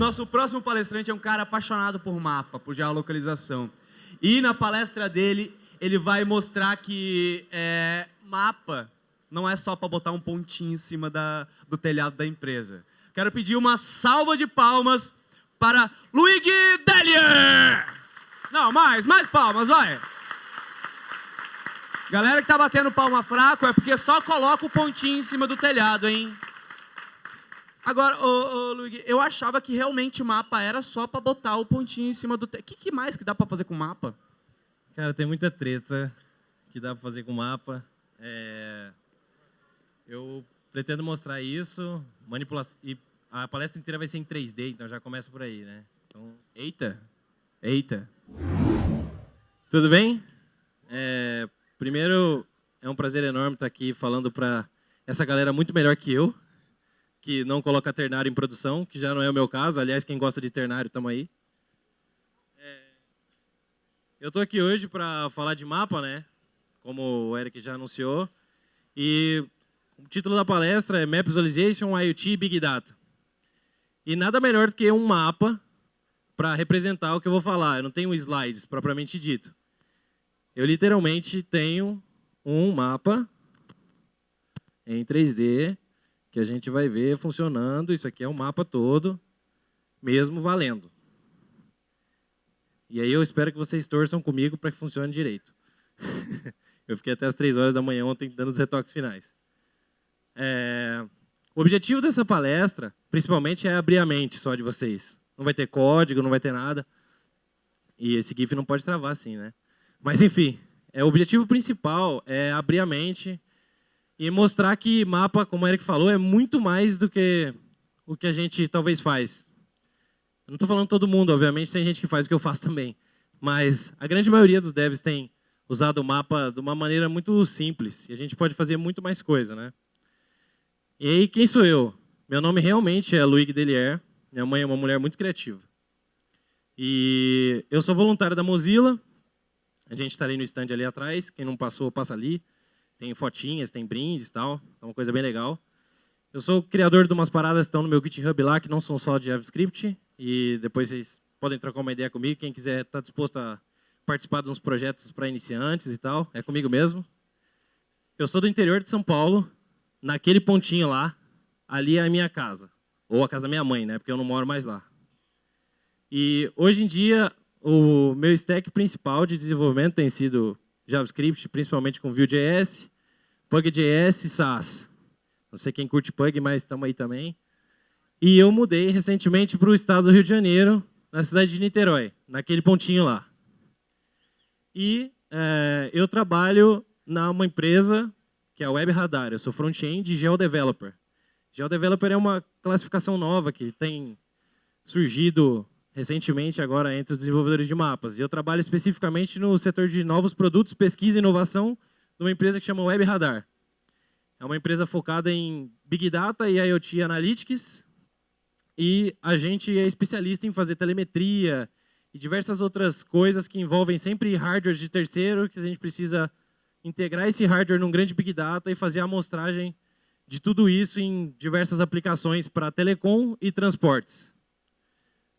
nosso próximo palestrante é um cara apaixonado por mapa, por geolocalização. E na palestra dele, ele vai mostrar que mapa não é só para botar um pontinho em cima do telhado da empresa. Quero pedir uma salva de palmas para Luigi Delier! Não, mais palmas, vai! Galera que tá batendo palma fraco é porque só coloca o pontinho em cima do telhado, hein? Agora, Luigi, eu achava que realmente mapa era só para botar o pontinho em cima do telhado. O que mais que dá para fazer com mapa? Cara, tem muita treta que dá para fazer com mapa. Eu pretendo mostrar isso, manipulação, e a palestra inteira vai ser em 3D, então já começa por aí, né? Então... Eita. Tudo bem? Primeiro, é um prazer enorme estar aqui falando para essa galera muito melhor que eu, que não coloca ternário em produção, que já não é o meu caso. Aliás, quem gosta de ternário, estamos aí. Eu estou aqui hoje para falar de mapa, né? Como o Eric já anunciou. E o título da palestra é Map Visualization, IoT e Big Data. E nada melhor do que um mapa para representar o que eu vou falar. Eu não tenho slides, propriamente dito. Eu literalmente tenho um mapa em 3D que a gente vai ver funcionando. Isso aqui é o mapa todo, mesmo valendo. E aí eu espero que vocês torçam comigo para que funcione direito. Eu fiquei até as 3 horas da manhã ontem dando os retoques finais. O objetivo dessa palestra, principalmente, é abrir a mente só de vocês. Não vai ter código, não vai ter nada. E esse GIF não pode travar assim, né? Mas, enfim, o objetivo principal é abrir a mente e mostrar que mapa, como o Eric falou, é muito mais do que o que a gente talvez faz. Eu não estou falando todo mundo, obviamente, tem gente que faz o que eu faço também. Mas a grande maioria dos devs tem usado o mapa de uma maneira muito simples. E a gente pode fazer muito mais coisa, né? E aí, quem sou eu? Meu nome realmente é Luigi Delier. Minha mãe é uma mulher muito criativa. E eu sou voluntário da Mozilla. A gente está ali no stand ali atrás. Quem não passou, passa ali. Tem fotinhas, tem brindes e tal. É uma coisa bem legal. Eu sou o criador de umas paradas que estão no meu GitHub lá, que não são só de JavaScript. E depois vocês podem trocar uma ideia comigo. Quem quiser estar disposto a participar de uns projetos para iniciantes e tal. É comigo mesmo. Eu sou do interior de São Paulo. Naquele pontinho lá, ali é a minha casa. Ou a casa da minha mãe, né? Porque eu não moro mais lá. E hoje em dia, o meu stack principal de desenvolvimento tem sido JavaScript, principalmente com Vue.js, Pug.js e Sass. Não sei quem curte Pug, mas estamos aí também. E eu mudei recentemente para o estado do Rio de Janeiro, na cidade de Niterói, naquele pontinho lá. E eu trabalho numa empresa que é a Web Radar. Eu sou front-end e GeoDeveloper. GeoDeveloper é uma classificação nova que tem surgido recentemente agora entre os desenvolvedores de mapas. E eu trabalho especificamente no setor de novos produtos, pesquisa e inovação, numa empresa que chama Web Radar. É uma empresa focada em Big Data e IoT Analytics. E a gente é especialista em fazer telemetria e diversas outras coisas que envolvem sempre hardware de terceiro, que a gente precisa integrar esse hardware num grande Big Data e fazer a amostragem de tudo isso em diversas aplicações para telecom e transportes.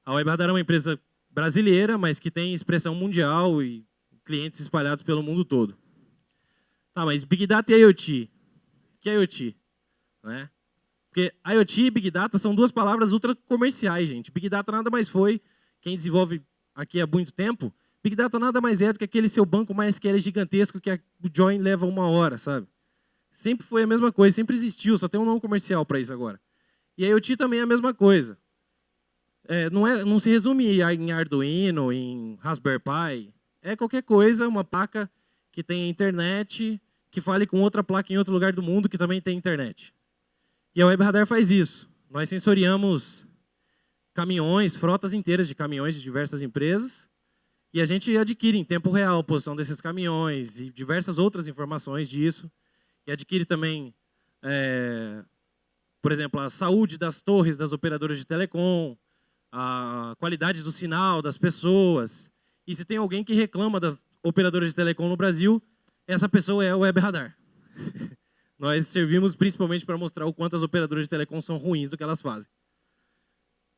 A Web Radar é uma empresa brasileira, mas que tem expressão mundial e clientes espalhados pelo mundo todo. Tá, mas Big Data e IoT. O que é IoT? Né? Porque IoT e Big Data são duas palavras ultra comerciais, gente. Big Data nada mais foi, quem desenvolve aqui há muito tempo, Big Data nada mais é do que aquele seu banco MySQL gigantesco que o join leva 1 hora, sabe? Sempre foi a mesma coisa, sempre existiu, só tem um nome comercial para isso agora. E a IoT também é a mesma coisa. Não se resume em Arduino, em Raspberry Pi. É qualquer coisa, uma placa que tem internet, que fale com outra placa em outro lugar do mundo que também tem internet. E a Web Radar faz isso. Nós sensoriamos caminhões, frotas inteiras de caminhões de diversas empresas, e a gente adquire em tempo real a posição desses caminhões e diversas outras informações disso. E adquire também, por exemplo, a saúde das torres das operadoras de telecom, a qualidade do sinal das pessoas. E se tem alguém que reclama das operadoras de telecom no Brasil, essa pessoa é a Web Radar. Nós servimos principalmente para mostrar o quanto as operadoras de telecom são ruins do que elas fazem.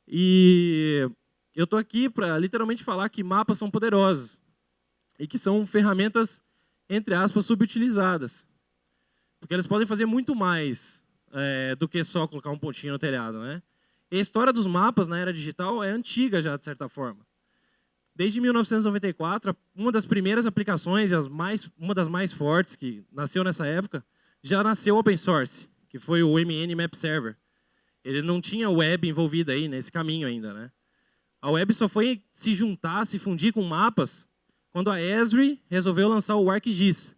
E eu estou aqui para literalmente falar que mapas são poderosos e que são ferramentas, entre aspas, subutilizadas. Porque eles podem fazer muito mais do que só colocar um pontinho no telhado, né? E a história dos mapas na era digital é antiga já, de certa forma. Desde 1994, uma das primeiras aplicações, e uma das mais fortes que nasceu nessa época, já nasceu open source, que foi o MN Map Server. Ele não tinha web envolvida aí nesse caminho ainda, né? A web só foi se juntar, se fundir com mapas, quando a Esri resolveu lançar o ArcGIS,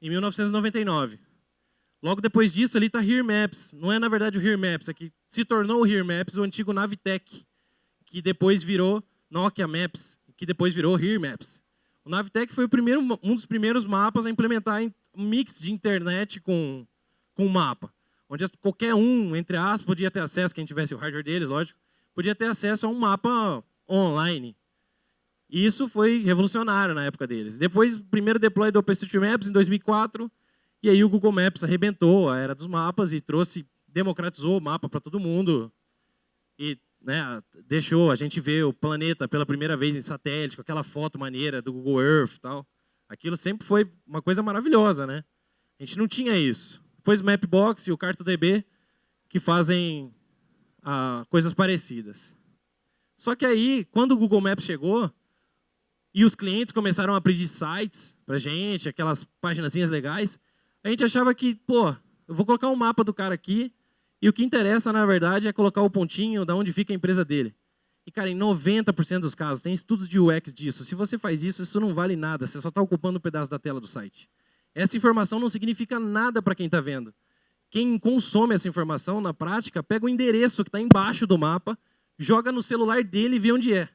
em 1999. Logo depois disso, ali está Here Maps. Não é, na verdade, o Here Maps, é que se tornou o Here Maps, o antigo Navitec, que depois virou Nokia Maps, que depois virou Here Maps. O Navitec foi um dos primeiros mapas a implementar um mix de internet com mapa, onde qualquer um, entre aspas, podia ter acesso, quem tivesse o hardware deles, lógico, podia ter acesso a um mapa online. E isso foi revolucionário na época deles. Depois, o primeiro deploy do OpenStreetMaps em 2004, e aí o Google Maps arrebentou a era dos mapas e democratizou o mapa para todo mundo. E deixou a gente ver o planeta pela primeira vez em satélite, com aquela foto maneira do Google Earth e tal. Aquilo sempre foi uma coisa maravilhosa, né? A gente não tinha isso. Depois o Mapbox e o CartoDB, que fazem coisas parecidas. Só que aí, quando o Google Maps chegou, e os clientes começaram a pedir sites pra gente, aquelas paginazinhas legais, a gente achava que, pô, eu vou colocar um mapa do cara aqui, e o que interessa, na verdade, é colocar o pontinho de onde fica a empresa dele. E, cara, em 90% dos casos, tem estudos de UX disso. Se você faz isso, isso não vale nada, você só está ocupando um pedaço da tela do site. Essa informação não significa nada para quem está vendo. Quem consome essa informação, na prática, pega o endereço que está embaixo do mapa, joga no celular dele e vê onde é.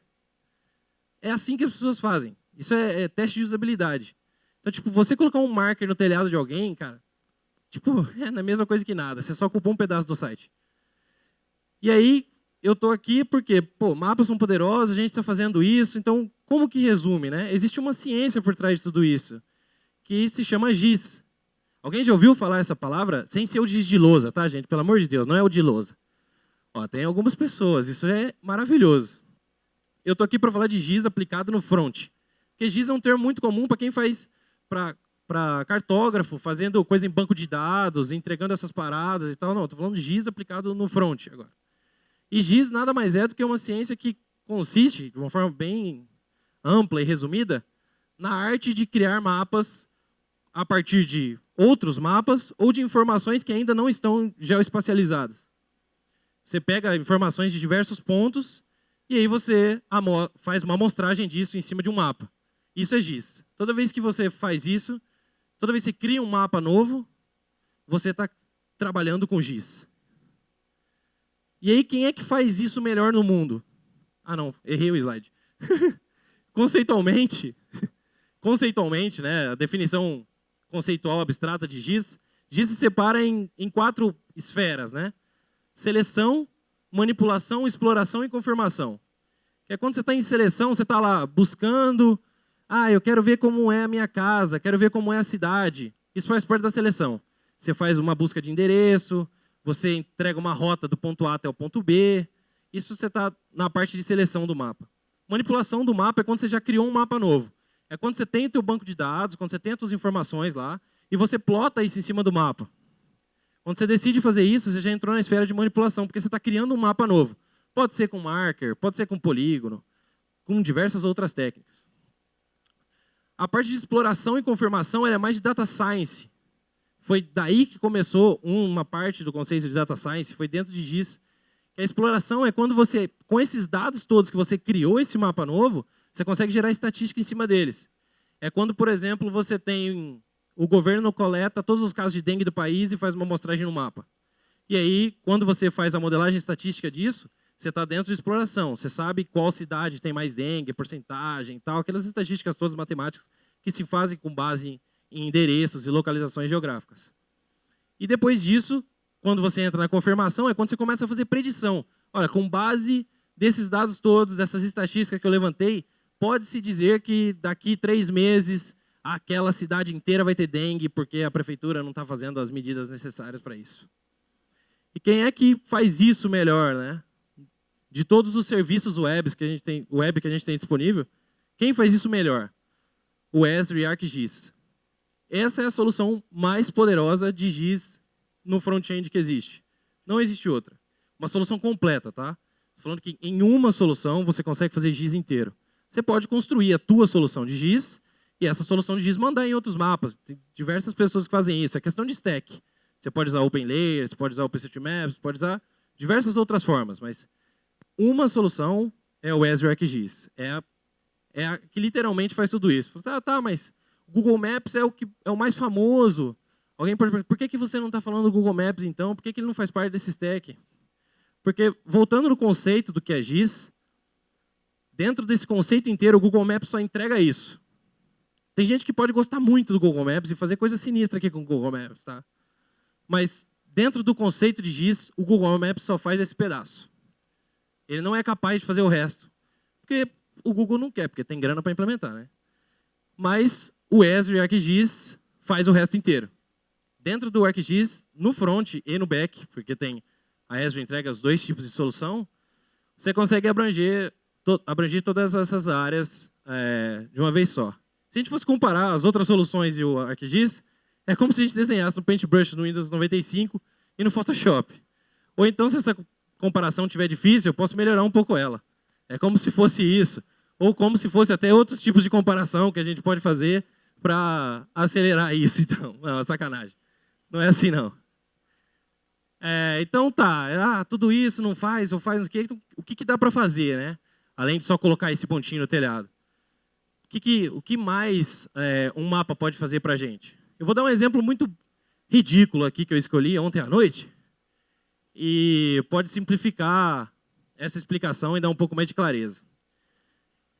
É assim que as pessoas fazem. Isso é teste de usabilidade. Então, tipo, você colocar um marker no telhado de alguém, cara, tipo, é a mesma coisa que nada. Você só ocupou um pedaço do site. E aí, eu estou aqui porque, pô, mapas são poderosos, a gente está fazendo isso, então, como que resume, né? Existe uma ciência por trás de tudo isso, que se chama GIS. Alguém já ouviu falar essa palavra? Sem ser o GIS de lousa, tá, gente? Pelo amor de Deus, não é o de lousa. Ó, tem algumas pessoas, isso é maravilhoso. Eu estou aqui para falar de GIS aplicado no front. Porque GIS é um termo muito comum para quem faz para cartógrafo, fazendo coisa em banco de dados, entregando essas paradas e tal. Não, estou falando de GIS aplicado no front agora. E GIS nada mais é do que uma ciência que consiste, de uma forma bem ampla e resumida, na arte de criar mapas a partir de outros mapas ou de informações que ainda não estão geoespacializadas. Você pega informações de diversos pontos e aí você faz uma amostragem disso em cima de um mapa. Isso é GIS. Toda vez que você faz isso, toda vez que você cria um mapa novo, você está trabalhando com GIS. E aí, quem é que faz isso melhor no mundo? Ah, não, errei o slide. Conceitualmente, né, a definição conceitual abstrata de GIS se separa em 4 esferas, né? Seleção, manipulação, exploração e confirmação. Que é quando você está em seleção, você está lá buscando, eu quero ver como é a minha casa, quero ver como é a cidade. Isso faz parte da seleção. Você faz uma busca de endereço, você entrega uma rota do ponto A até o ponto B. Isso você está na parte de seleção do mapa. Manipulação do mapa é quando você já criou um mapa novo. É quando você tem o teu banco de dados, quando você tem as suas informações lá, e você plota isso em cima do mapa. Quando você decide fazer isso, você já entrou na esfera de manipulação, porque você está criando um mapa novo. Pode ser com marker, pode ser com polígono, com diversas outras técnicas. A parte de exploração e confirmação é mais de data science. Foi daí que começou uma parte do conceito de data science, foi dentro de GIS. A exploração é quando você, com esses dados todos que você criou esse mapa novo, você consegue gerar estatística em cima deles. É quando, por exemplo, você tem o governo coleta todos os casos de dengue do país e faz uma amostragem no mapa. E aí, quando você faz a modelagem estatística disso, você está dentro de exploração. Você sabe qual cidade tem mais dengue, porcentagem, tal, aquelas estatísticas todas matemáticas que se fazem com base em endereços e localizações geográficas. E depois disso, quando você entra na confirmação, é quando você começa a fazer predição. Olha, com base desses dados todos, dessas estatísticas que eu levantei, pode-se dizer que daqui 3 meses aquela cidade inteira vai ter dengue porque a prefeitura não está fazendo as medidas necessárias para isso. E quem é que faz isso melhor, né? de todos os serviços web que a gente tem disponível, quem faz isso melhor? O Esri e ArcGIS. Essa é a solução mais poderosa de GIS no front-end que existe. Não existe outra. Uma solução completa, tá? Falando que em uma solução você consegue fazer GIS inteiro. Você pode construir a tua solução de GIS e essa solução de GIS mandar em outros mapas. Tem diversas pessoas que fazem isso. É questão de stack. Você pode usar OpenLayer, você pode usar OpenStreetMaps, você pode usar diversas outras formas, mas uma solução é o Esri ArcGIS. É a que literalmente faz tudo isso. Tá, mas o Google Maps é o mais famoso. Alguém pode perguntar, por que você não está falando do Google Maps, então? Por que ele não faz parte desse stack? Porque, voltando no conceito do que é GIS, dentro desse conceito inteiro, o Google Maps só entrega isso. Tem gente que pode gostar muito do Google Maps e fazer coisa sinistra aqui com o Google Maps, tá? Mas, dentro do conceito de GIS, o Google Maps só faz esse pedaço. Ele não é capaz de fazer o resto. Porque o Google não quer, porque tem grana para implementar, né? Mas o Esri ArcGIS faz o resto inteiro. Dentro do ArcGIS, no front e no back, porque a Esri entrega os dois tipos de solução, você consegue abranger todas essas áreas de uma vez só. Se a gente fosse comparar as outras soluções e o ArcGIS, é como se a gente desenhasse no Paintbrush no Windows 95 e no Photoshop. Ou então, se essa comparação estiver difícil, eu posso melhorar um pouco ela. É como se fosse isso. Ou como se fosse até outros tipos de comparação que a gente pode fazer para acelerar isso. Então, não, é sacanagem. Não é assim, não. Então, tá. Tudo isso não faz, ou faz o quê? Então, o que dá para fazer, né? Além de só colocar esse pontinho no telhado. O que mais um mapa pode fazer para a gente? Eu vou dar um exemplo muito ridículo aqui que eu escolhi ontem à noite. E pode simplificar essa explicação e dar um pouco mais de clareza.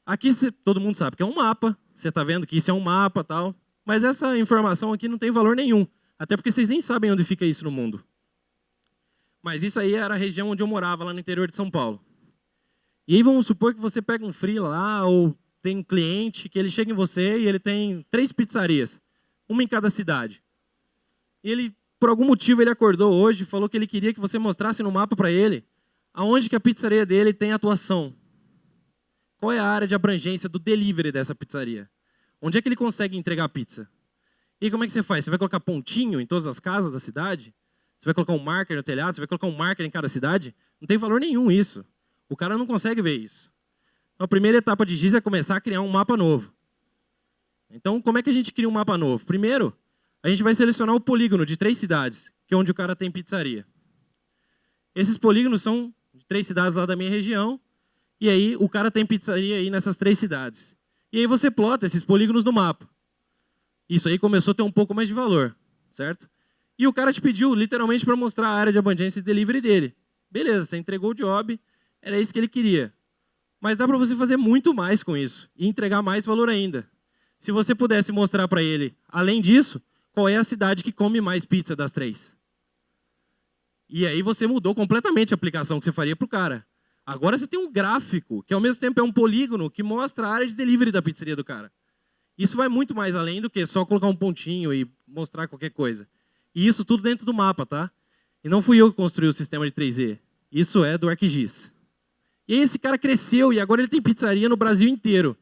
Aqui todo mundo sabe que é um mapa. Você está vendo que isso é um mapa e tal. Mas essa informação aqui não tem valor nenhum. Até porque vocês nem sabem onde fica isso no mundo. Mas isso aí era a região onde eu morava, lá no interior de São Paulo. E aí vamos supor que você pega um freela lá, ou tem um cliente que ele chega em você e ele tem 3 pizzarias. Uma em cada cidade. E ele, por algum motivo, ele acordou hoje e falou que ele queria que você mostrasse no mapa para ele aonde que a pizzaria dele tem atuação. Qual é a área de abrangência do delivery dessa pizzaria? Onde é que ele consegue entregar a pizza? E aí, como é que você faz? Você vai colocar pontinho em todas as casas da cidade? Você vai colocar um marker no telhado? Você vai colocar um marker em cada cidade? Não tem valor nenhum isso. O cara não consegue ver isso. Então, a primeira etapa de GIS é começar a criar um mapa novo. Então, como é que a gente cria um mapa novo? Primeiro, a gente vai selecionar o polígono de 3 cidades, que é onde o cara tem pizzaria. Esses polígonos são de 3 cidades lá da minha região, e aí o cara tem pizzaria aí nessas 3 cidades. E aí você plota esses polígonos no mapa. Isso aí começou a ter um pouco mais de valor, certo? E o cara te pediu literalmente para mostrar a área de abrangência e delivery dele. Beleza, você entregou o job, era isso que ele queria. Mas dá para você fazer muito mais com isso e entregar mais valor ainda. Se você pudesse mostrar para ele, além disso, qual é a cidade que come mais pizza das 3. E aí você mudou completamente a aplicação que você faria para o cara. Agora você tem um gráfico, que ao mesmo tempo é um polígono, que mostra a área de delivery da pizzaria do cara. Isso vai muito mais além do que só colocar um pontinho e mostrar qualquer coisa. E isso tudo dentro do mapa, tá? E não fui eu que construí o sistema de 3D. Isso é do ArcGIS. E aí esse cara cresceu e agora ele tem pizzaria no Brasil inteiro.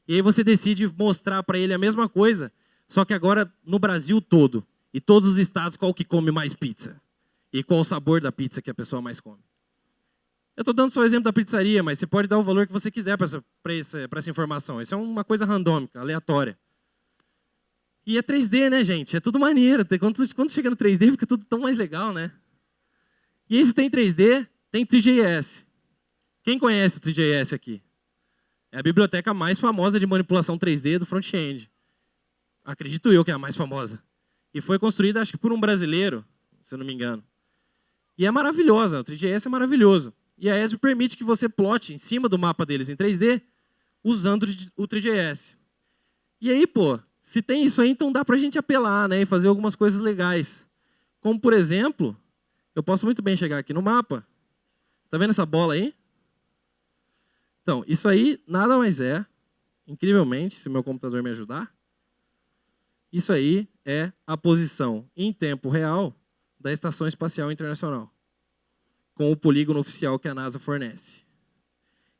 E aí você decide mostrar para ele a mesma coisa, só que agora no Brasil todo. E todos os estados, qual que come mais pizza. E qual o sabor da pizza que a pessoa mais come. Eu estou dando só o exemplo da pizzaria, mas você pode dar o valor que você quiser para essa informação. Isso é uma coisa randômica, aleatória. E é 3D, né, gente? É tudo maneiro. Quando chega no 3D, fica tudo tão mais legal, né? E aí, se tem 3D, tem Three.js. Quem conhece o Three.js aqui? É a biblioteca mais famosa de manipulação 3D do front-end. Acredito eu que é a mais famosa. E foi construída, acho que por um brasileiro, se eu não me engano. E é maravilhosa, o Three.js é maravilhoso. E a Esri permite que você plote em cima do mapa deles em 3D, usando o Three.js. E aí, pô, se tem isso aí, então dá pra gente apelar, né, e fazer algumas coisas legais. Como, por exemplo, eu posso muito bem chegar aqui no mapa. Tá vendo essa bola aí? Então, isso aí nada mais é, incrivelmente, se meu computador me ajudar, isso aí é a posição em tempo real da Estação Espacial Internacional, com o polígono oficial que a NASA fornece.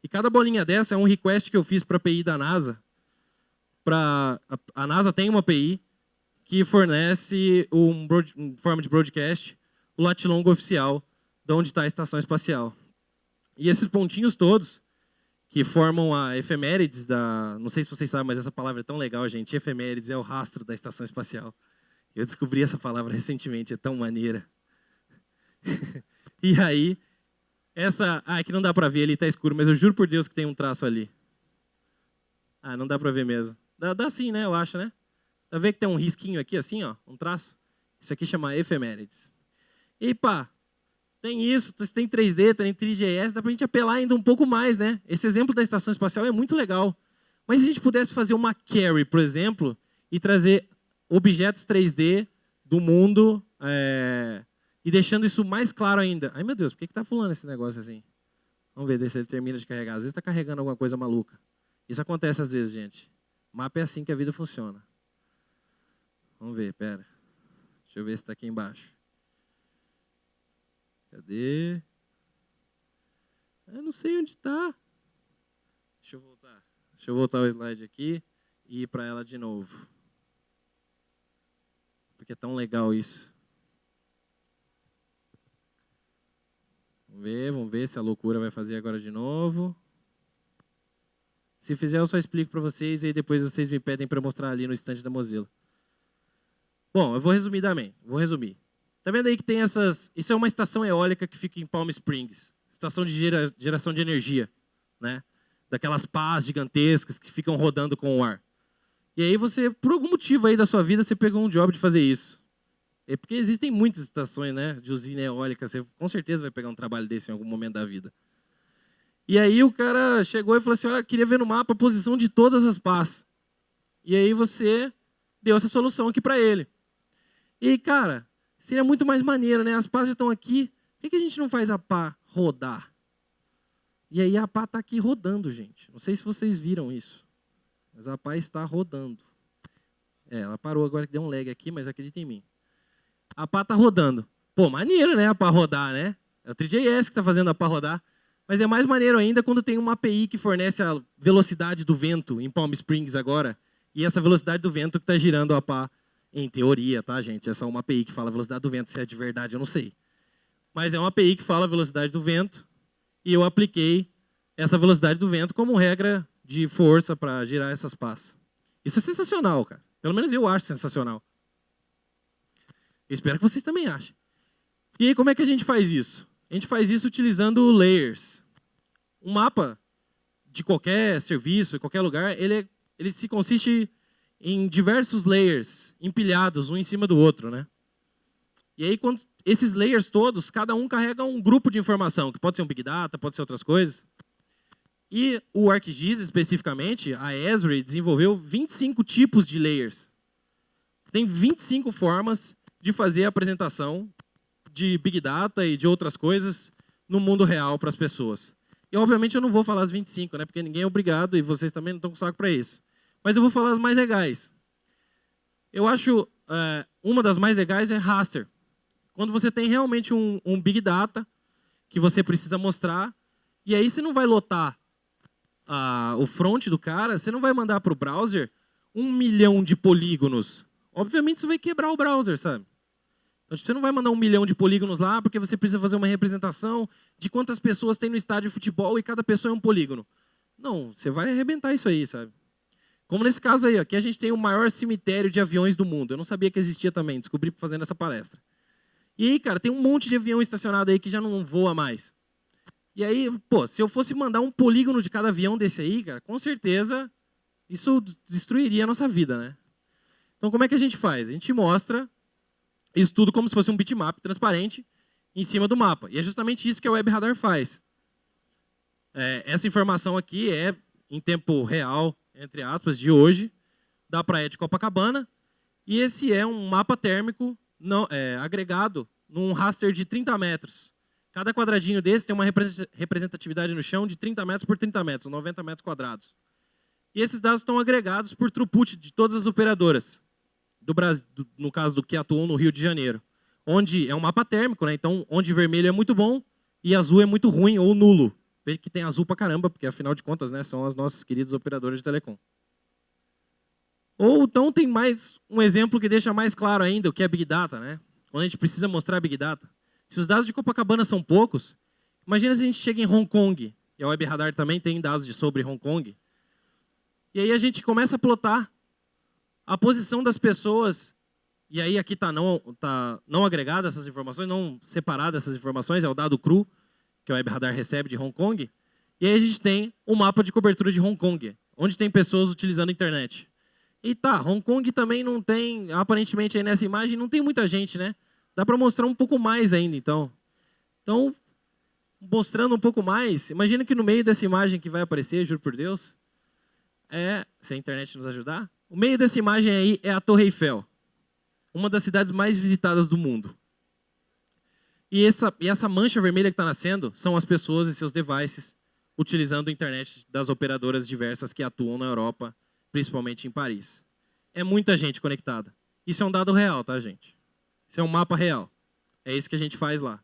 E cada bolinha dessa é um request que eu fiz para a API da NASA. A NASA tem uma API que fornece uma forma de broadcast, o lat long oficial, de onde está a estação espacial. E esses pontinhos todos, que formam a efemérides da... Não sei se vocês sabem, mas essa palavra é tão legal, gente. Efemérides é o rastro da estação espacial. Eu descobri essa palavra recentemente, é tão maneira. E aí, aqui não dá para ver, ali está escuro, mas eu juro por Deus que tem um traço ali. Ah, não dá para ver mesmo. Dá sim, né? Eu acho, né? Dá pra ver que tem um risquinho aqui, assim, ó, um traço? Isso aqui chama efemérides. E pá, tem isso, tem 3D, tem 3GS, dá pra gente apelar ainda um pouco mais, né? Esse exemplo da estação espacial é muito legal. Mas se a gente pudesse fazer uma carry, por exemplo, e trazer objetos 3D do mundo e deixando isso mais claro ainda. Ai, meu Deus, por que está pulando esse negócio assim? Vamos ver se ele termina de carregar. Às vezes está carregando alguma coisa maluca. Isso acontece às vezes, gente. Mapa é assim que a vida funciona. Vamos ver, pera. Deixa eu ver se está aqui embaixo. Cadê? Eu não sei onde está. Deixa eu voltar o slide aqui e ir para ela de novo. Porque é tão legal isso. Vamos ver se a loucura vai fazer agora de novo. Se fizer, eu só explico para vocês e aí depois vocês me pedem para mostrar ali no stand da Mozilla. Bom, eu vou resumir também. Vou resumir. Tá vendo aí que tem essas... Isso é uma estação eólica que fica em Palm Springs. Estação de geração de energia, né? Daquelas pás gigantescas que ficam rodando com o ar. E aí você, por algum motivo aí da sua vida, você pegou um job de fazer isso. É porque existem muitas estações, né, de usina eólica. Você com certeza vai pegar um trabalho desse em algum momento da vida. E aí o cara chegou e falou assim, olha, queria ver no mapa a posição de todas as pás. E aí você deu essa solução aqui para ele. E, cara, seria muito mais maneiro, né? As pás já estão aqui. Por que a gente não faz a pá rodar? E aí a pá está aqui rodando, gente. Não sei se vocês viram isso. Mas a pá está rodando. Ela parou agora que deu um lag aqui, mas acredita em mim. A pá está rodando. Pô, maneiro, né? A pá rodar, né? É o 3JS que está fazendo a pá rodar. Mas é mais maneiro ainda quando tem uma API que fornece a velocidade do vento em Palm Springs agora. E essa velocidade do vento que está girando a pá, em teoria, tá, gente? É só uma API que fala a velocidade do vento. Se é de verdade, eu não sei. Mas é uma API que fala a velocidade do vento. E eu apliquei essa velocidade do vento como regra de força para girar essas pás. Isso é sensacional, cara. Pelo menos eu acho sensacional. Eu espero que vocês também achem. E aí, como é que a gente faz isso? A gente faz isso utilizando layers. Um mapa de qualquer serviço, em qualquer lugar, ele se consiste em diversos layers empilhados um em cima do outro, né? E aí, quando esses layers todos, cada um carrega um grupo de informação, que pode ser um Big Data, pode ser outras coisas. E o ArcGIS, especificamente, a Esri desenvolveu 25 tipos de layers. Tem 25 formas de fazer a apresentação de Big Data e de outras coisas no mundo real para as pessoas. E, obviamente, eu não vou falar as 25, né? Porque ninguém é obrigado e vocês também não estão com saco para isso. Mas eu vou falar as mais legais. Eu acho uma das mais legais é raster. Quando você tem realmente um Big Data que você precisa mostrar, e aí você não vai lotar o front do cara, você não vai mandar para o browser 1 milhão de polígonos. Obviamente você vai quebrar o browser, sabe? Então você não vai mandar 1 milhão de polígonos lá porque você precisa fazer uma representação de quantas pessoas tem no estádio de futebol e cada pessoa é um polígono. Não, você vai arrebentar isso aí, sabe? Como nesse caso aí, aqui a gente tem o maior cemitério de aviões do mundo. Eu não sabia que existia também, descobri fazendo essa palestra. E aí, cara, tem um monte de avião estacionado aí que já não voa mais. E aí, pô, se eu fosse mandar um polígono de cada avião desse aí, cara, com certeza isso destruiria a nossa vida, né? Então, como é que a gente faz? A gente mostra isso tudo como se fosse um bitmap transparente em cima do mapa. E é justamente isso que a Web Radar faz. Essa informação aqui é em tempo real, entre aspas, de hoje, da praia de Copacabana. E esse é um mapa térmico agregado num raster de 30 metros. Cada quadradinho desse tem uma representatividade no chão de 30 metros por 30 metros, 90 metros quadrados. E esses dados estão agregados por throughput de todas as operadoras do Brasil, no caso do que atuam no Rio de Janeiro, onde é um mapa térmico, né? Então onde vermelho é muito bom e azul é muito ruim ou nulo. Veja que tem azul pra caramba, porque afinal de contas, né, são as nossas queridas operadoras de telecom. Ou então tem mais um exemplo que deixa mais claro ainda o que é Big Data, né? Quando a gente precisa mostrar Big Data. Se os dados de Copacabana são poucos, imagina se a gente chega em Hong Kong, e a Web Radar também tem dados sobre Hong Kong, e aí a gente começa a plotar a posição das pessoas, e aí aqui tá não agregada essas informações, não separada essas informações, é o dado cru que a Web Radar recebe de Hong Kong, e aí a gente tem o mapa de cobertura de Hong Kong, onde tem pessoas utilizando a internet. E tá, Hong Kong também não tem, aparentemente aí nessa imagem, não tem muita gente, né? Dá para mostrar um pouco mais ainda, então. Então, mostrando um pouco mais, imagina que no meio dessa imagem que vai aparecer, juro por Deus, se a internet nos ajudar, o meio dessa imagem aí é a Torre Eiffel, uma das cidades mais visitadas do mundo. E essa mancha vermelha que está nascendo são as pessoas e seus devices utilizando a internet das operadoras diversas que atuam na Europa, principalmente em Paris. É muita gente conectada. Isso é um dado real, tá, gente? Isso é um mapa real. É isso que a gente faz lá.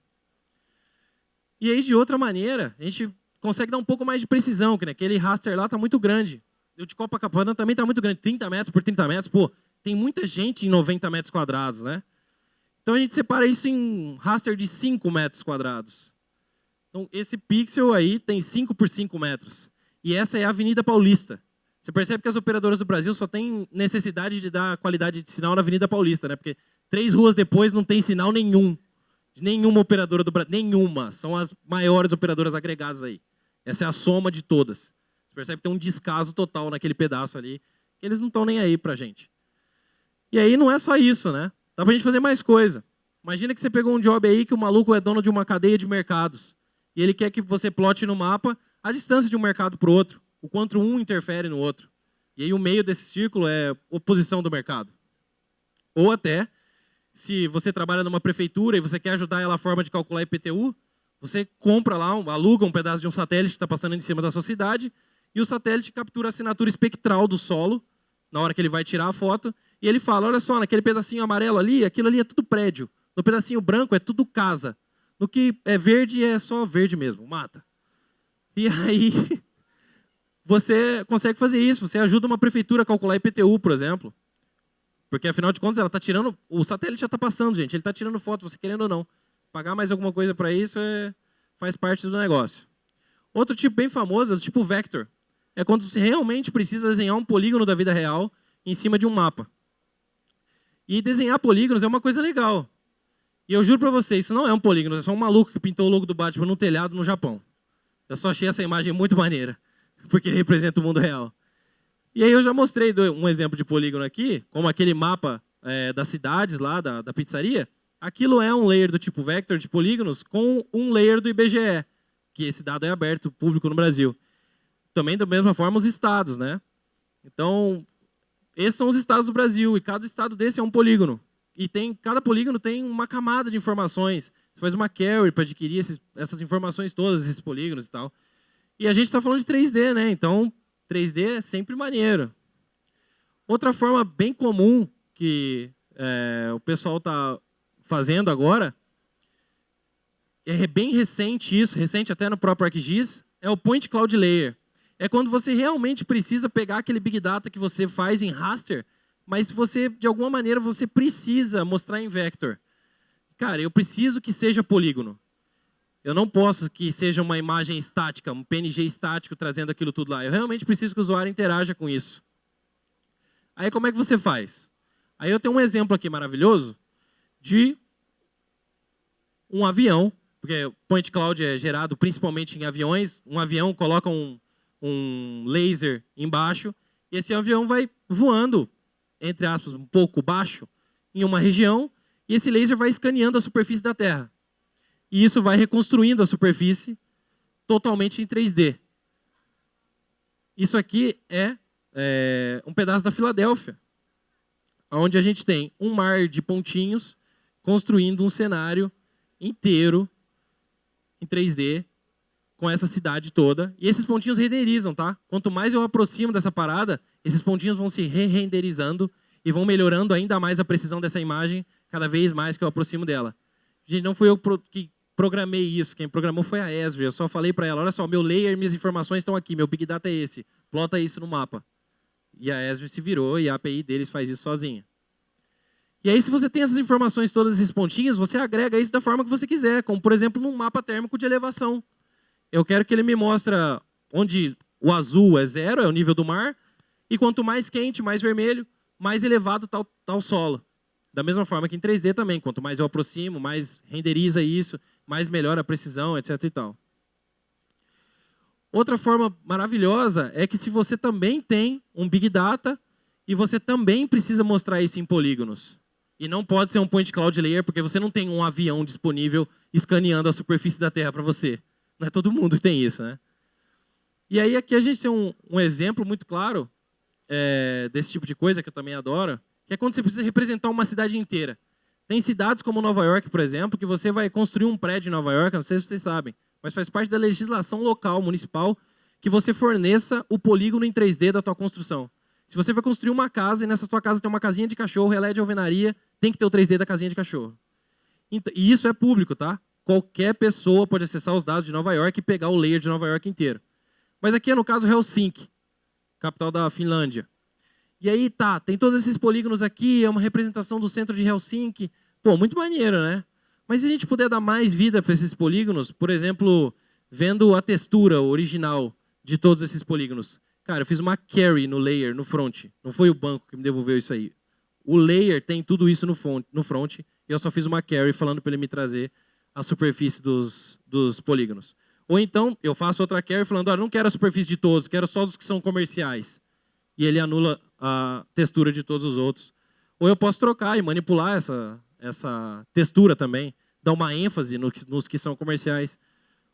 E aí, de outra maneira, a gente consegue dar um pouco mais de precisão, que aquele raster lá está muito grande. O de Copacabana também está muito grande, 30 metros por 30 metros. Pô, tem muita gente em 90 metros quadrados, né? Então a gente separa isso em um raster de 5 metros quadrados. Então esse pixel aí tem 5 por 5 metros. E essa é a Avenida Paulista. Você percebe que as operadoras do Brasil só têm necessidade de dar qualidade de sinal na Avenida Paulista, né? Porque 3 ruas depois não tem sinal nenhum. De nenhuma operadora do Brasil. Nenhuma. São as maiores operadoras agregadas aí. Essa é a soma de todas. Você percebe que tem um descaso total naquele pedaço ali. Que eles não estão nem aí pra gente. E aí não é só isso, né? Dá pra gente fazer mais coisa. Imagina que você pegou um job aí que o maluco é dono de uma cadeia de mercados. E ele quer que você plote no mapa a distância de um mercado para o outro. O quanto um interfere no outro. E aí o meio desse círculo é oposição do mercado. Ou até, se você trabalha numa prefeitura e você quer ajudar ela a forma de calcular IPTU, você compra lá, aluga um pedaço de um satélite que está passando em cima da sua cidade, e o satélite captura a assinatura espectral do solo, na hora que ele vai tirar a foto, e ele fala, olha só, naquele pedacinho amarelo ali, aquilo ali é tudo prédio. No pedacinho branco é tudo casa. No que é verde é só verde mesmo, mata. E aí você consegue fazer isso, você ajuda uma prefeitura a calcular IPTU, por exemplo. Porque afinal de contas ela está tirando, o satélite já está passando, gente, ele está tirando foto, você querendo ou não. Pagar mais alguma coisa para isso faz parte do negócio. Outro tipo bem famoso é o tipo vector. É quando você realmente precisa desenhar um polígono da vida real em cima de um mapa. E desenhar polígonos é uma coisa legal. E eu juro para vocês, isso não é um polígono, é só um maluco que pintou o logo do Batman no telhado no Japão. Eu só achei essa imagem muito maneira, porque ele representa o mundo real. E aí eu já mostrei um exemplo de polígono aqui, como aquele mapa das cidades lá, da pizzaria. Aquilo é um layer do tipo vector de polígonos com um layer do IBGE, que esse dado é aberto, público no Brasil. Também da mesma forma os estados, né? Então, esses são os estados do Brasil, e cada estado desse é um polígono. E cada polígono tem uma camada de informações. Você faz uma query para adquirir essas informações todas, esses polígonos e tal. E a gente está falando de 3D, né? Então, 3D é sempre maneiro. Outra forma bem comum que o pessoal está fazendo agora, é bem recente isso, recente até no próprio ArcGIS, é o Point Cloud Layer. É quando você realmente precisa pegar aquele Big Data que você faz em raster, mas você, de alguma maneira, você precisa mostrar em vector. Cara, eu preciso que seja polígono. Eu não posso que seja uma imagem estática, um PNG estático trazendo aquilo tudo lá. Eu realmente preciso que o usuário interaja com isso. Aí como é que você faz? Aí eu tenho um exemplo aqui maravilhoso de um avião, porque Point Cloud é gerado principalmente em aviões. Um avião coloca um laser embaixo e esse avião vai voando, entre aspas, um pouco baixo, em uma região, e esse laser vai escaneando a superfície da Terra. E isso vai reconstruindo a superfície totalmente em 3D. Isso aqui é um pedaço da Filadélfia, onde a gente tem um mar de pontinhos construindo um cenário inteiro em 3D com essa cidade toda. E esses pontinhos renderizam, tá? Quanto mais eu aproximo dessa parada, esses pontinhos vão se re-renderizando e vão melhorando ainda mais a precisão dessa imagem cada vez mais que eu aproximo dela. Gente, não fui eu que programei isso. Quem programou foi a Esri. Eu só falei para ela, olha só, meu layer, minhas informações estão aqui, meu Big Data é esse. Plota isso no mapa. E a Esri se virou e a API deles faz isso sozinha. E aí, se você tem essas informações, todas esses pontinhos, você agrega isso da forma que você quiser. Como, por exemplo, num mapa térmico de elevação. Eu quero que ele me mostre onde o azul é 0, é o nível do mar. E quanto mais quente, mais vermelho, mais elevado está o solo. Da mesma forma que em 3D também. Quanto mais eu aproximo, mais renderiza isso, mais melhora a precisão, etc. e tal. Outra forma maravilhosa é que se você também tem um Big Data e você também precisa mostrar isso em polígonos. E não pode ser um point cloud layer, porque você não tem um avião disponível escaneando a superfície da Terra para você. Não é todo mundo que tem isso, né? E aí aqui a gente tem um exemplo muito claro desse tipo de coisa, que eu também adoro, que é quando você precisa representar uma cidade inteira. Tem cidades como Nova York, por exemplo, que você vai construir um prédio em Nova York, não sei se vocês sabem, mas faz parte da legislação local, municipal, que você forneça o polígono em 3D da tua construção. Se você vai construir uma casa e nessa tua casa tem uma casinha de cachorro, ela é de alvenaria, tem que ter o 3D da casinha de cachorro. E isso é público, tá? Qualquer pessoa pode acessar os dados de Nova York e pegar o layer de Nova York inteiro. Mas aqui é no caso Helsinki, capital da Finlândia. E aí tá, tem todos esses polígonos aqui, é uma representação do centro de Helsinki. Pô, muito maneiro, né? Mas se a gente puder dar mais vida para esses polígonos, por exemplo, vendo a textura original de todos esses polígonos. Cara, eu fiz uma query no layer, no front. Não foi o banco que me devolveu isso aí. O layer tem tudo isso no front e eu só fiz uma query falando para ele me trazer a superfície dos polígonos. Ou então, eu faço outra query falando, não quero a superfície de todos, quero só dos que são comerciais. E ele anula a textura de todos os outros. Ou eu posso trocar e manipular essa textura também, dar uma ênfase nos que são comerciais.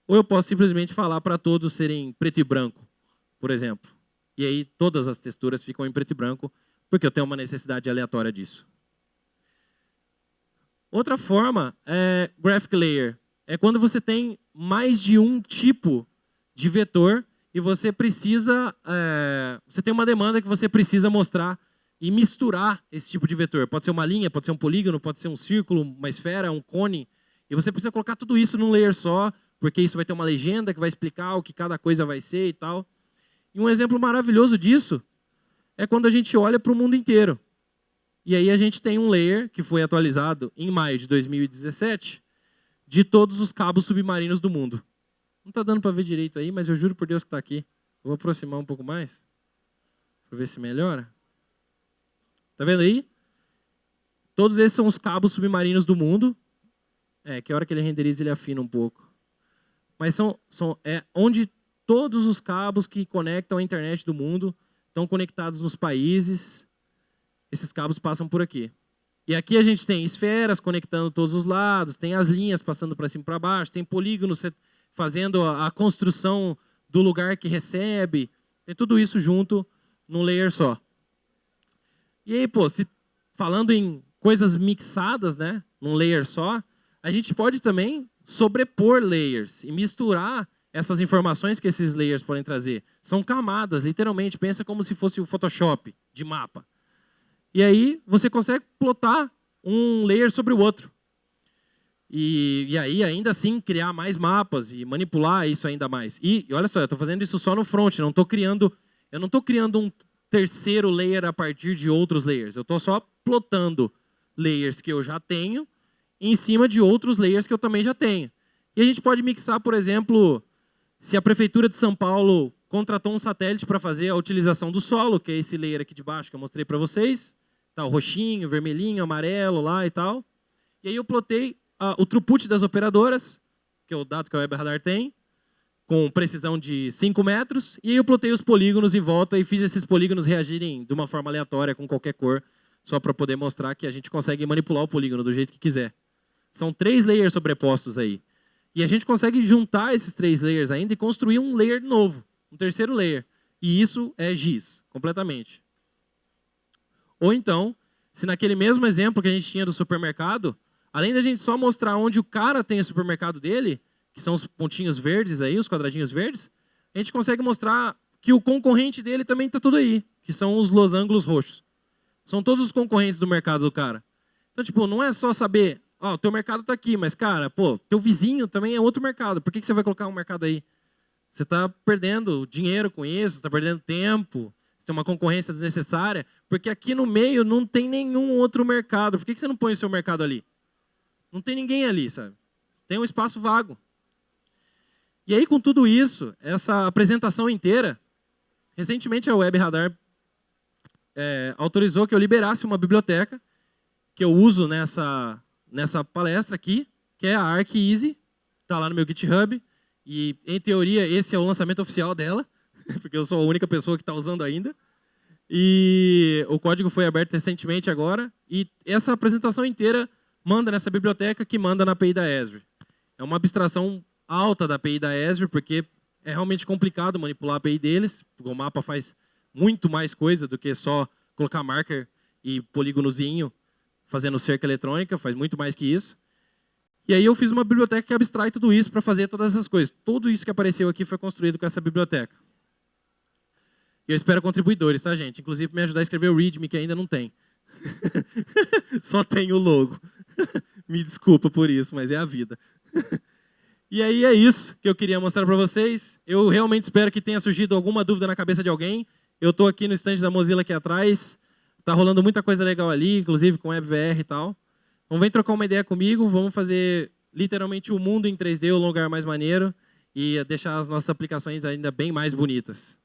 Ou eu posso simplesmente falar para todos serem preto e branco, por exemplo. E aí todas as texturas ficam em preto e branco, porque eu tenho uma necessidade aleatória disso. Outra forma é Graphic Layer. É quando você tem mais de um tipo de vetor e você precisa... você tem uma demanda que você precisa mostrar e misturar esse tipo de vetor. Pode ser uma linha, pode ser um polígono, pode ser um círculo, uma esfera, um cone. E você precisa colocar tudo isso num layer só, porque isso vai ter uma legenda que vai explicar o que cada coisa vai ser e tal. E um exemplo maravilhoso disso é quando a gente olha para o mundo inteiro. E aí a gente tem um layer que foi atualizado em maio de 2017 de todos os cabos submarinos do mundo. Não está dando para ver direito aí, mas eu juro por Deus que está aqui. Eu vou aproximar um pouco mais para ver se melhora. Está vendo aí? Todos esses são os cabos submarinos do mundo. Que a hora que ele renderiza ele afina um pouco. Mas onde todos os cabos que conectam a internet do mundo estão conectados nos países. Esses cabos passam por aqui. E aqui a gente tem esferas conectando todos os lados, tem as linhas passando para cima e para baixo, tem polígonos fazendo a construção do lugar que recebe. Tem tudo isso junto num layer só. E aí, falando em coisas mixadas, né, num layer só, a gente pode também sobrepor layers e misturar essas informações que esses layers podem trazer. São camadas, literalmente. Pensa como se fosse o Photoshop de mapa. E aí você consegue plotar um layer sobre o outro. E aí, ainda assim, criar mais mapas e manipular isso ainda mais. E olha só, eu estou fazendo isso só no front. Eu não estou criando um terceiro layer a partir de outros layers. Eu estou só plotando layers que eu já tenho em cima de outros layers que eu também já tenho. E a gente pode mixar, por exemplo, se a Prefeitura de São Paulo contratou um satélite para fazer a utilização do solo, que é esse layer aqui de baixo que eu mostrei para vocês. Tá, o roxinho, vermelhinho, amarelo lá e tal. E aí eu plotei o throughput das operadoras, que é o dado que a Web Radar tem, com precisão de 5 metros. E aí eu plotei os polígonos em volta e fiz esses polígonos reagirem de uma forma aleatória com qualquer cor, só para poder mostrar que a gente consegue manipular o polígono do jeito que quiser. São 3 layers sobrepostos aí. E a gente consegue juntar esses 3 layers ainda e construir um layer novo, um terceiro layer. E isso é GIS, completamente. Ou então, se naquele mesmo exemplo que a gente tinha do supermercado, além da gente só mostrar onde o cara tem o supermercado dele, que são os pontinhos verdes aí, os quadradinhos verdes, a gente consegue mostrar que o concorrente dele também está tudo aí, que são os losangos roxos. São todos os concorrentes do mercado do cara. Então, não é só saber ó, o teu mercado está aqui, mas, cara, pô, teu vizinho também é outro mercado. Por que você vai colocar um mercado aí? Você está perdendo dinheiro com isso, está perdendo tempo, você tem uma concorrência desnecessária, porque aqui no meio não tem nenhum outro mercado. Por que você não põe o seu mercado ali? Não tem ninguém ali, sabe? Tem um espaço vago. E aí, com tudo isso, essa apresentação inteira, recentemente a Web Radar autorizou que eu liberasse uma biblioteca que eu uso nessa palestra aqui, que é a ArcEasy, está lá no meu GitHub, e, em teoria, esse é o lançamento oficial dela, porque eu sou a única pessoa que está usando ainda. E o código foi aberto recentemente agora, e essa apresentação inteira manda nessa biblioteca que manda na API da Esri. É uma abstração alta da API da Esri, porque é realmente complicado manipular a API deles, porque o mapa faz muito mais coisa do que só colocar marker e polígonozinho fazendo cerca eletrônica, faz muito mais que isso. E aí eu fiz uma biblioteca que abstrai tudo isso para fazer todas essas coisas. Tudo isso que apareceu aqui foi construído com essa biblioteca. E eu espero contribuidores, tá, gente? Inclusive, me ajudar a escrever o README, que ainda não tem. Só tem o logo. Me desculpa por isso, mas é a vida. E aí é isso que eu queria mostrar para vocês. Eu realmente espero que tenha surgido alguma dúvida na cabeça de alguém. Eu estou aqui no stand da Mozilla aqui atrás. Está rolando muita coisa legal ali, inclusive com WebVR e tal. Então vem trocar uma ideia comigo. Vamos fazer literalmente o mundo em 3D, um lugar mais maneiro. E deixar as nossas aplicações ainda bem mais bonitas.